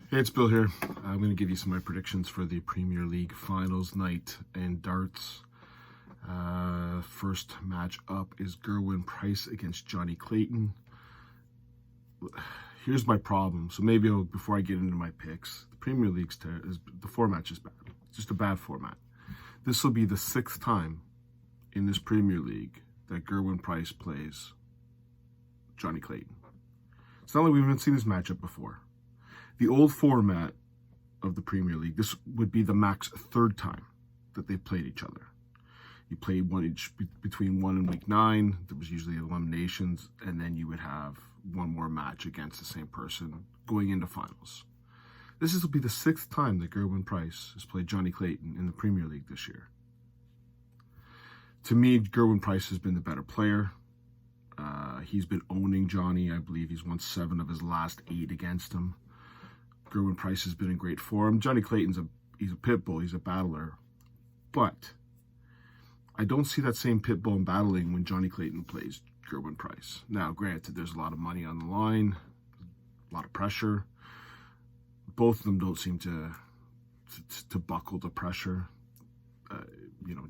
Hey, it's Bill here. I'm going to give you some of my predictions for the Premier League finals night in darts. First match up is Gerwyn Price against Johnny Clayton. Here's my problem. So before I get into my picks, the Premier League's the format is bad. It's just a bad format. This will be the 6th time in this Premier League that Gerwyn Price plays Johnny Clayton. It's not like we haven't seen this matchup before. The old format of the Premier League, this would be the max 3rd time that they played each other. You played one each between 1 and week 9. There was usually eliminations, and then you would have one more match against the same person going into finals. This will be the 6th time that Gerwyn Price has played Johnny Clayton in the Premier League this year. To me, Gerwyn Price has been the better player. He's been owning Johnny. I believe he's won 7 of his last 8 against him. Gerwyn Price has been in great form. Johnny Clayton's he's a pit bull. He's a battler. But I don't see that same pit bull and battling when Johnny Clayton plays Gerwyn Price. Now, granted, there's a lot of money on the line, a lot of pressure. Both of them don't seem to buckle the pressure.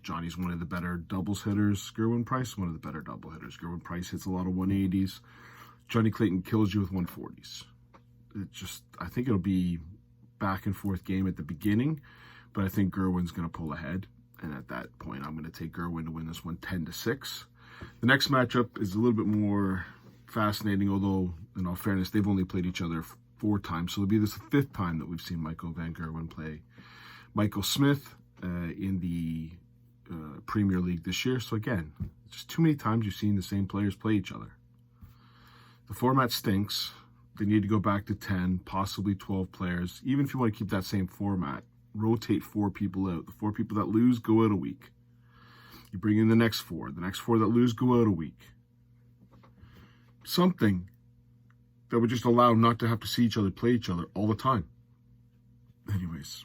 Johnny's one of the better doubles hitters. Gerwyn Price, one of the better double hitters. Gerwyn Price hits a lot of 180s. Johnny Clayton kills you with 140s. I think it'll be back and forth game at the beginning, but I think Gerwyn's going to pull ahead. And at that point, I'm going to take Gerwyn to win this one 10-6. The next matchup is a little bit more fascinating, although in all fairness, they've only played each other 4 times. So it'll be this 5th time that we've seen Michael van Gerwen play Michael Smith in the Premier League this year. So again, just too many times you've seen the same players play each other. The format stinks. They need to go back to 10, possibly 12 players. Even if you want to keep that same format, rotate 4 people out. The 4 people that lose go out a week. You bring in the next 4. The next 4 that lose go out a week. Something that would just allow not to have to see each other play each other all the time. Anyways,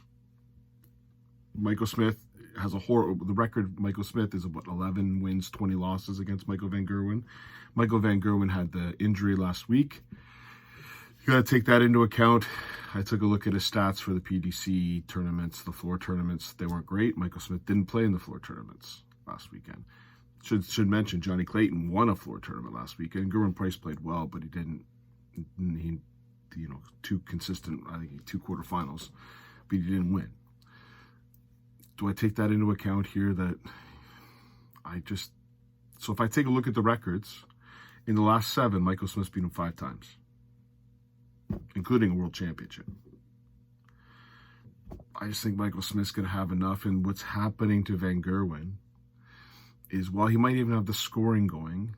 Michael Smith has the record. Michael Smith is 11 wins, 20 losses against Michael van Gerwen. Michael van Gerwen had the injury last week. You got to take that into account. I took a look at his stats for the PDC tournaments, the floor tournaments. They weren't great. Michael Smith didn't play in the floor tournaments last weekend. Should mention Johnny Clayton won a floor tournament last weekend. Gerwyn Price played well, but he didn't. He 2 consistent. I think 2 quarterfinals, but he didn't win. Do I take that into account here? So if I take a look at the records, in the last 7, Michael Smith's beat him 5 times, including a world championship. I just think Michael Smith's going to have enough, and what's happening to Van Gerwen is while he might even have the scoring going,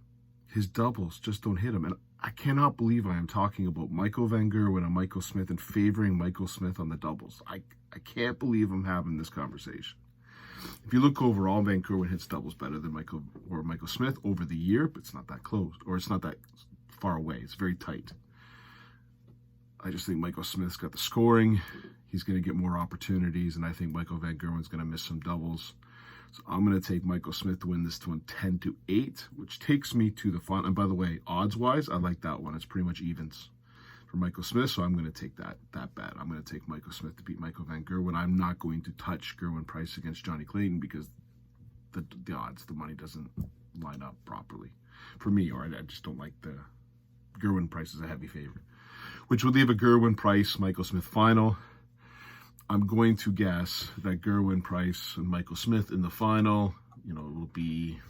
his doubles just don't hit him. And I cannot believe I am talking about Michael van Gerwen and Michael Smith and favoring Michael Smith on the doubles. I can't believe I'm having this conversation. If you look overall, Van Gerwen hits doubles better than Michael Smith over the year, but it's not that close, or it's not that far away. It's very tight. I just think Michael Smith's got the scoring. He's going to get more opportunities, and I think Michael van Gerwen's going to miss some doubles. So I'm going to take Michael Smith to win this one 10-8, which takes me to the final. And by the way, odds-wise, I like that one. It's pretty much evens for Michael Smith, so I'm going to take that bet. I'm going to take Michael Smith to beat Michael van Gerwen. I'm not going to touch Gerwyn Price against Johnny Clayton because the odds, the money doesn't line up properly for me, or I just don't like the Gerwyn Price as a heavy favorite, which would leave a Gerwyn Price Michael Smith final. I'm going to guess that Gerwyn Price and Michael Smith in the final, it will be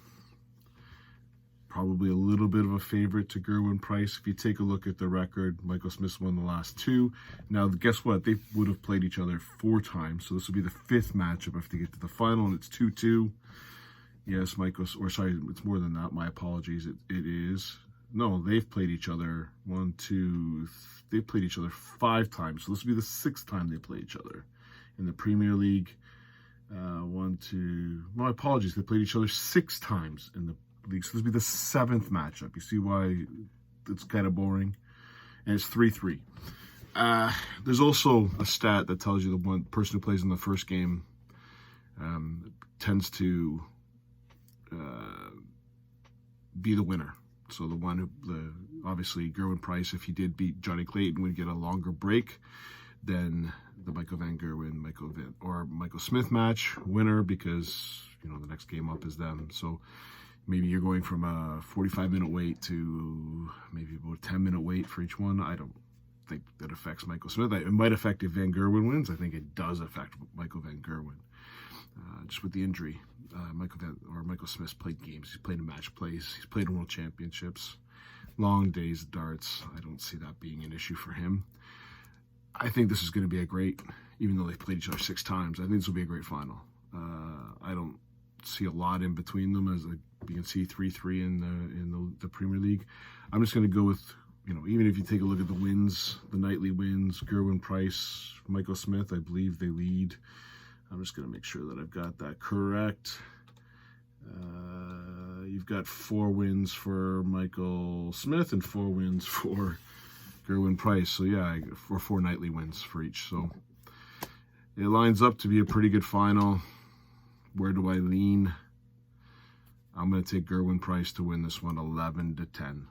probably a little bit of a favorite to Gerwyn Price. If you take a look at the record, Michael Smith's won the last 2. Now, guess what? They would have played each other 4 times, so this will be the 5th matchup if they get to the final, and it's 2-2. Yes, it's more than that. My apologies. It is. No, they've played each other 1, 2, they played each other 5 times. So this will be the 6th time they play each other in the Premier League. 1, 2, my apologies. They played each other 6 times in the league. So this will be the 7th matchup. You see why it's kind of boring? And it's 3-3. There's also a stat that tells you the one person who plays in the first game tends to be the winner. So obviously Gerwyn Price, if he did beat Johnny Clayton, would get a longer break then the Michael Van Gerwen, Michael Smith match winner, because you know the next game up is them. So maybe you're going from a 45-minute wait to maybe about a 10-minute wait for each one. I don't think that affects Michael Smith. It might affect if Van Gerwen wins. I think it does affect Michael Van Gerwen. Just with the injury, Michael Smith's played games. He's played in match plays. He's played in world championships. Long days of darts. I don't see that being an issue for him. I think this is going to be a great, even though they've played each other 6 times, I think this will be a great final. I don't see a lot in between them, as you can see 3-3 in the Premier League. I'm just going to go with, you know, even if you take a look at the wins, the nightly wins, Gerwin Price, Michael Smith, I believe they lead. I'm just going to make sure that I've got that correct. You've got 4 wins for Michael Smith and 4 wins for Gerwin Price. So yeah, 4 nightly wins for each. So it lines up to be a pretty good final. Where do I lean? I'm going to take Gerwin Price to win this one 11-10.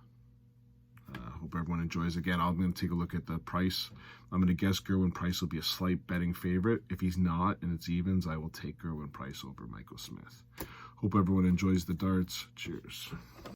Hope everyone enjoys. Again, I'm going to take a look at the price. I'm going to guess Gerwin Price will be a slight betting favorite. If he's not and it's evens, I will take Gerwin Price over Michael Smith. Hope everyone enjoys the darts. Cheers.